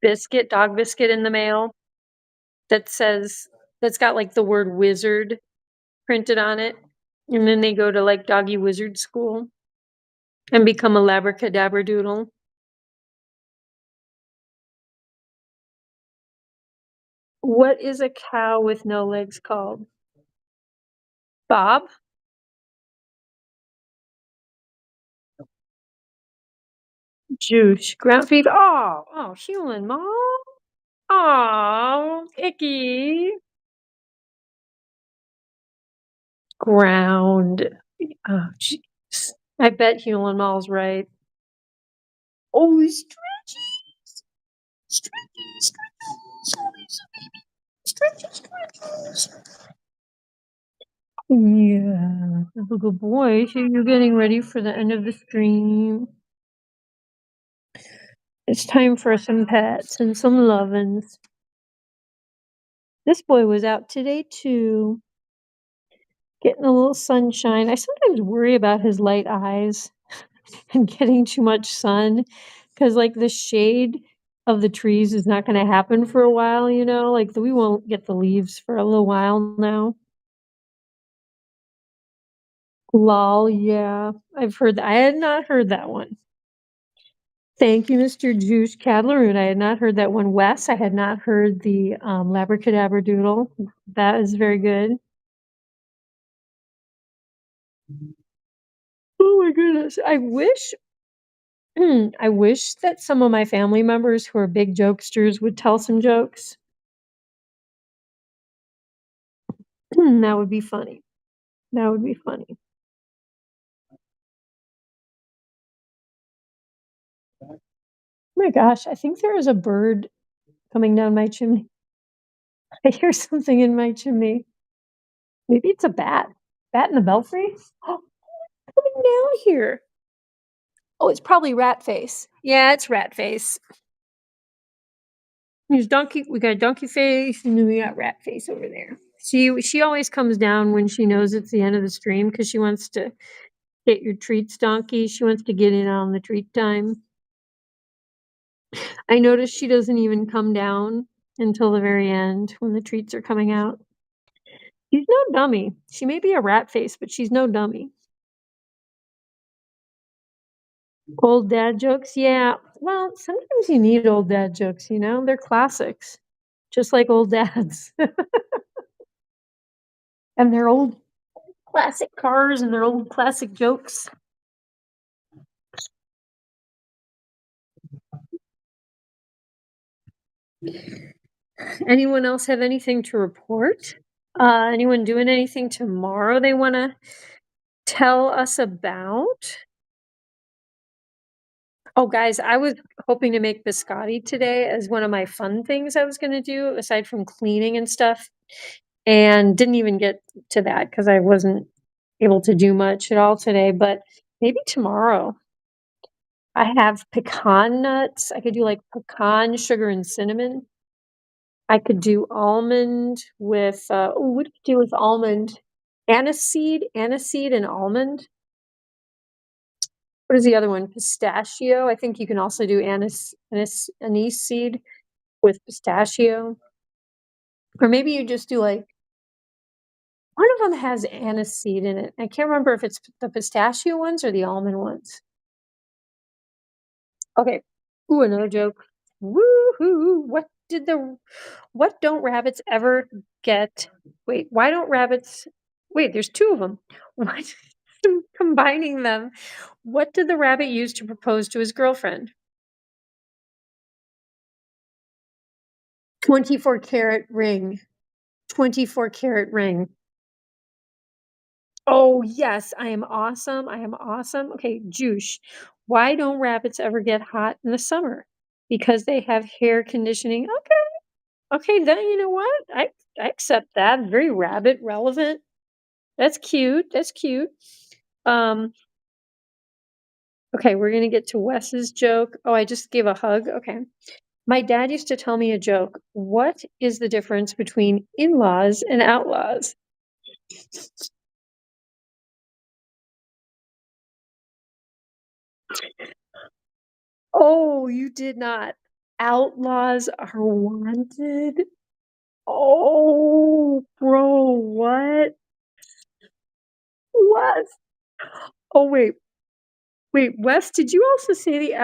biscuit, dog biscuit in the mail that's got like the word wizard printed on it? And then they go to like doggy wizard school and become a labracadabra doodle. What is a cow with no legs called? Bob? Juice. Ground beef. Oh, human mom. Oh, icky. Ground. Oh, jeez. I bet Hewlin Mall's right. Oh, stretchy. Stretchy, stretchy. Stretchy, stretchy. Yeah, that's a good boy. So you're getting ready for the end of the stream. It's time for some pets and some lovin's. This boy was out today too, getting a little sunshine. I sometimes worry about his light eyes and getting too much sun because, like, the shade of the trees is not going to happen for a while, you know? Like, we won't get the leaves for a little while now. Lol, yeah. I've heard that. I had not heard that one. Thank you, Mr. Juice Cadleroon. I had not heard that one. Wes, I had not heard the Labracadabra Doodle. That is very good. Oh my goodness. I wish that some of my family members who are big jokesters would tell some jokes. That would be funny. That would be funny. my gosh, I think there is a bird coming down my chimney. I hear something in my chimney. Maybe it's a bat. Bat in the belfry? Oh, coming down here. Oh, it's probably rat face. Yeah, it's rat face. There's donkey. We got donkey face, and then we got rat face over there. She always comes down when she knows it's the end of the stream because she wants to get your treats, donkey. She wants to get in on the treat time. I notice she doesn't even come down until the very end when the treats are coming out. She's no dummy. She may be a rat face, but she's no dummy. Old dad jokes? Yeah. Well, sometimes you need old dad jokes, you know? They're classics. Just like old dads. And they're old classic cars and their old classic jokes. Anyone else have anything to report? Anyone doing anything tomorrow they want to tell us about? Oh, guys, I was hoping to make biscotti today as one of my fun things I was going to do, aside from cleaning and stuff, and didn't even get to that because I wasn't able to do much at all today. But maybe tomorrow. I have pecan nuts. I could do like pecan, sugar, and cinnamon. I could do almond with, what do you do with almond? Aniseed and almond. What is the other one? Pistachio. I think you can also do anise seed with pistachio. Or maybe you just do like, one of them has aniseed in it. I can't remember if it's the pistachio ones or the almond ones. Okay. Ooh, another joke. Woohoo! What don't rabbits ever get? Wait, why don't rabbits? Wait, there's two of them. What? Combining them. What did the rabbit use to propose to his girlfriend? 24 karat ring. 24 karat ring. Oh, yes, I am awesome. I am awesome. Okay, Juice. Why don't rabbits ever get hot in the summer? Because they have hair conditioning. Okay. Okay, then you know what? I accept that. Very rabbit relevant. That's cute. That's cute. Okay, we're gonna get to Wes's joke. Oh, I just gave a hug. Okay. My dad used to tell me a joke. What is the difference between in-laws and outlaws? Oh, you did not. Outlaws are wanted. Oh, bro, what? What? Oh, wait. Wait, Wes, did you also say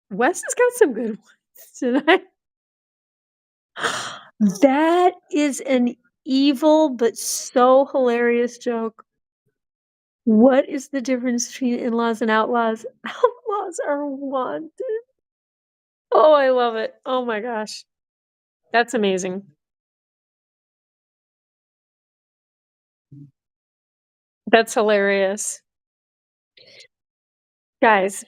Wes has got some good ones tonight. That is an evil but so hilarious joke. What is the difference between in-laws and outlaws? Outlaws are wanted. Oh, I love it. Oh my gosh. That's amazing. That's hilarious. Guys.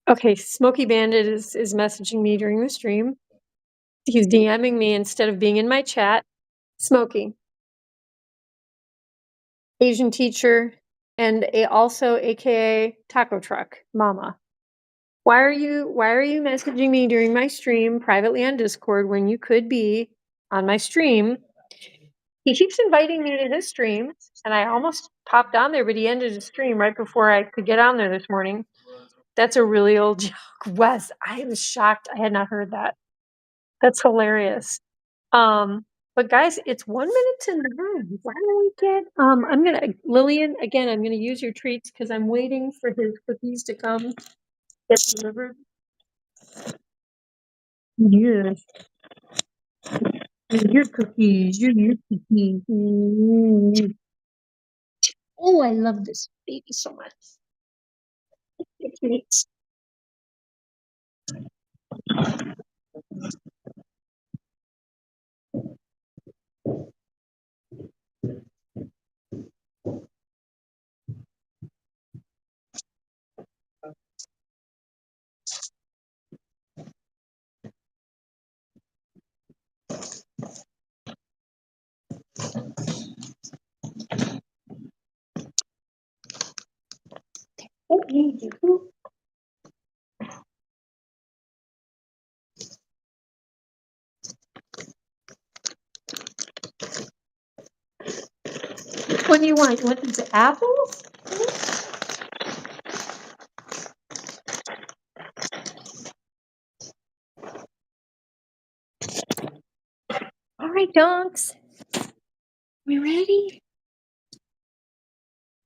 Okay, Smoky Bandit is messaging me during the stream. He's DMing me instead of being in my chat. Smoky, Asian teacher, and also AKA taco truck mama. Why are you messaging me during my stream privately on Discord when you could be on my stream? He keeps inviting me to his stream, and I almost popped on there, but he ended his stream right before I could get on there this morning. That's a really old joke. Wes, I was shocked. I had not heard that. That's hilarious. But guys, it's 1 minute to 9. Why don't we get I'm gonna Lillian, again, I'm gonna use your treats because I'm waiting for his cookies to come get delivered. Yes. Your cookies, your cookies. Oh, I love this baby so much. Your treats. What do you want? You want these apples? All right, dogs. We ready?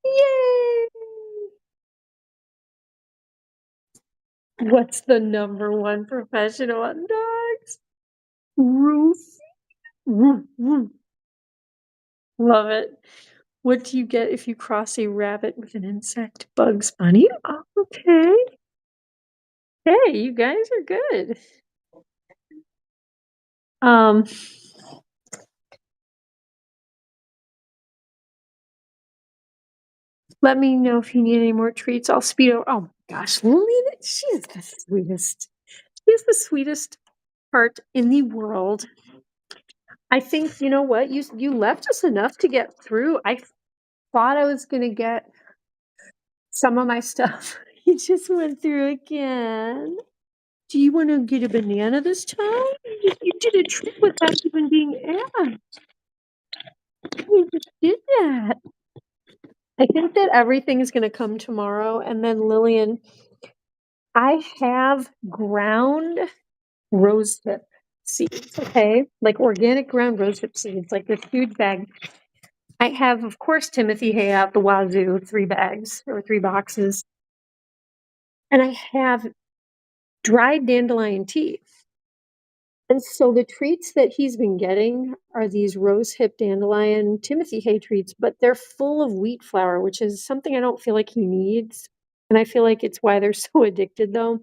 Yay! What's the #1 professional on dogs? Roof. Roof, roof. Love it. What do you get if you cross a rabbit with an insect? Bugs Bunny? Oh, okay. Hey, you guys are good. Let me know if you need any more treats. I'll speed over. Oh my gosh, Lily, she's the sweetest. She's the sweetest heart in the world. I think, you know what? You left us enough to get through. I thought I was gonna get some of my stuff. You just went through again. Do you want to get a banana this time? You did a trick without even being asked. You just did that. I think that everything's going to come tomorrow. And then Lillian, I have ground rosehip seeds, okay? Like organic ground rosehip seeds, like this huge bag. I have, of course, Timothy hay out the wazoo, 3 bags or 3 boxes. And I have dried dandelion tea. And so the treats that he's been getting are these rosehip dandelion Timothy hay treats, but they're full of wheat flour, which is something I don't feel like he needs. And I feel like it's why they're so addicted though.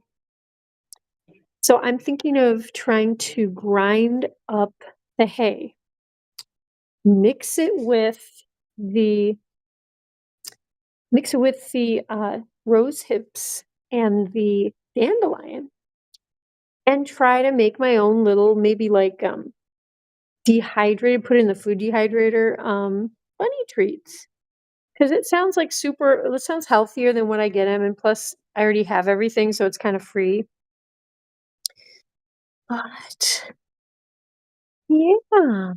So I'm thinking of trying to grind up the hay, mix it with the rose hips and the dandelion, and try to make my own little, maybe like dehydrated, put in the food dehydrator, bunny treats. Because it sounds like it sounds healthier than what I get him, and plus I already have everything, so it's kind of free. But yeah.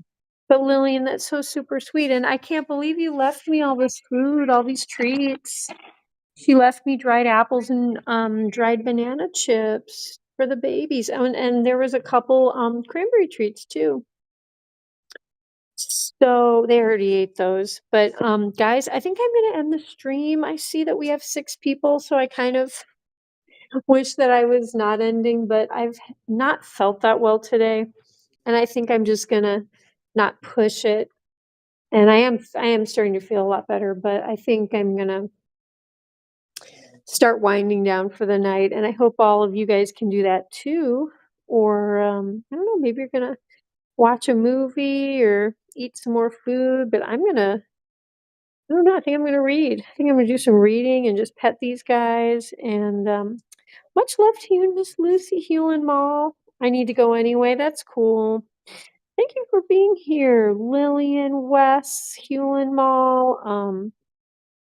But Lillian, that's so super sweet, and I can't believe you left me all this food, all these treats. She left me dried apples and dried banana chips for the babies, and there was a couple cranberry treats too. So they already ate those. But guys, I think I'm gonna end the stream. I see that we have 6 people, so I kind of wish that I was not ending, but I've not felt that well today. And I think I'm just gonna not push it. And I am starting to feel a lot better, but I think I'm gonna start winding down for the night. And I hope all of you guys can do that too. Or I don't know, maybe you're gonna watch a movie or eat some more food, but I don't know, I think I'm gonna read. I think I'm gonna do some reading and just pet these guys. And much love to you and Miss Lucy Hewlin Mall. I need to go anyway. That's cool. Thank you for being here, Lillian, Wes, Hewlin Mall.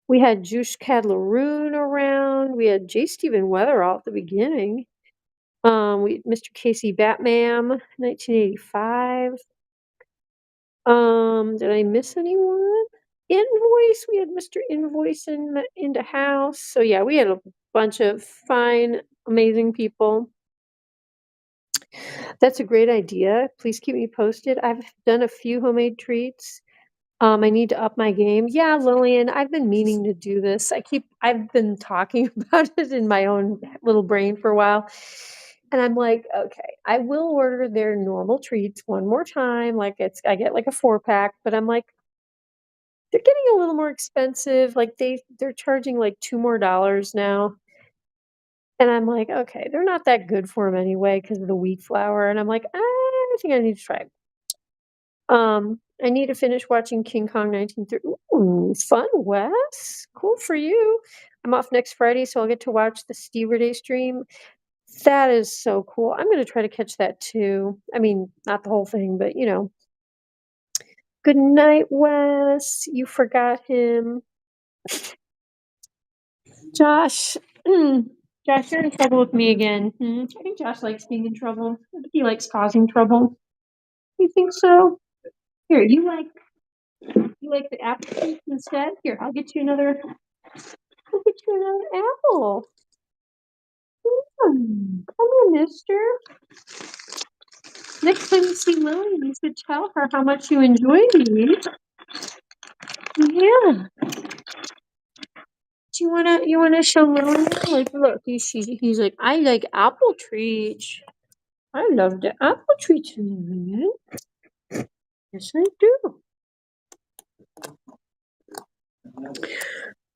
We had Juice Cadlaroon around. We had J. Stephen Weatherall at the beginning. Mr. Casey Batman, 1985. Did I miss anyone? Invoice. We had Mr. Invoice in the house. So yeah, we had a bunch of fine, amazing people. That's a great idea. Please keep me posted. I've done a few homemade treats. I need to up my game. Yeah, Lillian, I've been meaning to do this. I've been talking about it in my own little brain for a while. And I'm like, okay, I will order their normal treats one more time. Like I get like a 4-pack, but I'm like, they're getting a little more expensive. Like they're charging like $2 more now. And I'm like, okay, they're not that good for them anyway because of the wheat flour. And I'm like, I think I need to try. I need to finish watching King Kong 1930. Ooh, fun, Wes. Cool for you. I'm off next Friday, so I'll get to watch the Stever Day stream. That is so cool. I'm going to try to catch that too. I mean, not the whole thing, but you know. Good night, Wes. You forgot him. Josh. Josh, you're in trouble with me again. I think Josh likes being in trouble. I think he likes causing trouble. You think so? Here, you like the apple juice instead? Here, I'll get you another apple. Come here, mister. Next time you see Lily, you should tell her how much you enjoy these. Yeah. Do you wanna show Lily? Like, look, he's like, I like apple treats. I love the apple treats, man. Yes, I do.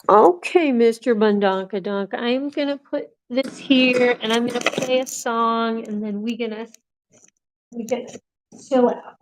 Okay, Mr. Bundonkadonk, I'm gonna put this here, and I'm gonna play a song, and then we gonna chill out.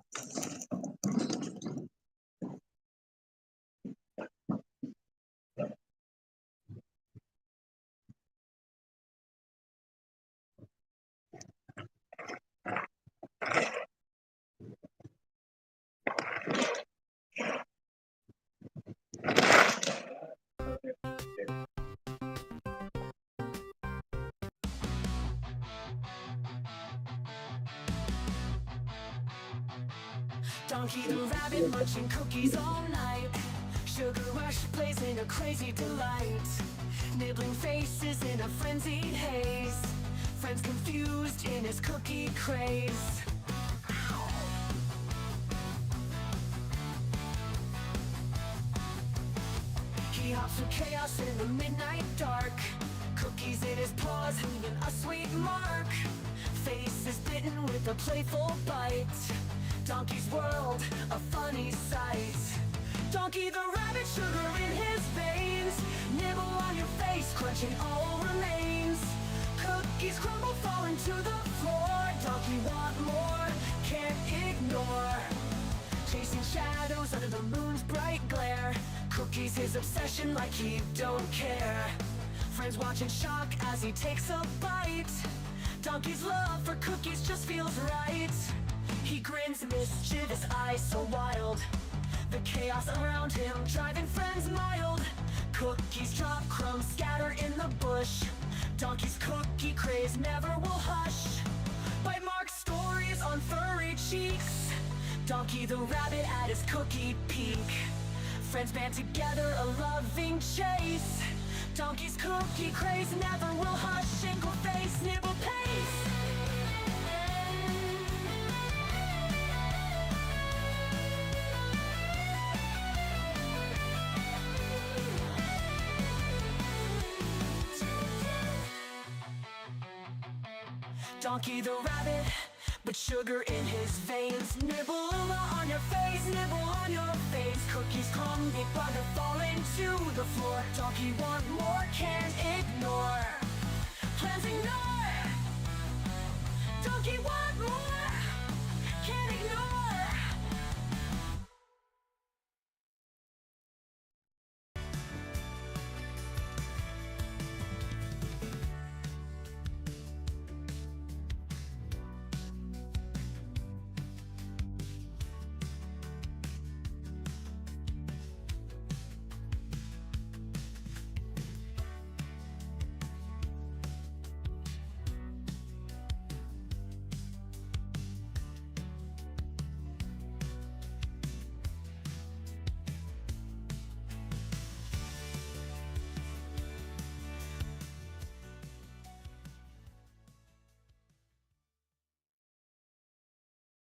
Donkey the rabbit munching cookies all night. Sugar rush blazing a crazy delight. Nibbling faces in a frenzied haze. Friends confused in his cookie craze. He hops through chaos in the midnight dark. Cookies in his paws leaving a sweet mark. Face is bitten with a playful bite. Donkey's world, a funny sight. Donkey the rabbit, sugar in his veins. Nibble on your face, crunching all remains. Cookies crumble, falling to the floor. Donkey want more, can't ignore. Chasing shadows under the moon's bright glare. Cookies his obsession like he don't care. Friends watch in shock as he takes a bite. Donkey's love for cookies just feels right. He grins, mischievous eyes so wild. The chaos around him driving friends mild. Cookies drop, crumbs scatter in the bush. Donkey's cookie craze never will hush. Bite marks, stories on furry cheeks. Donkey the rabbit at his cookie peak. Friends band together, a loving chase. Donkey's cookie craze never will hush. Shingle face, nibble pace. Donkey the rabbit, but sugar in his veins. Nibble on your face, nibble on your face. Cookies crumb, big butter falling to the floor. Donkey want more, can't ignore. Plans ignore.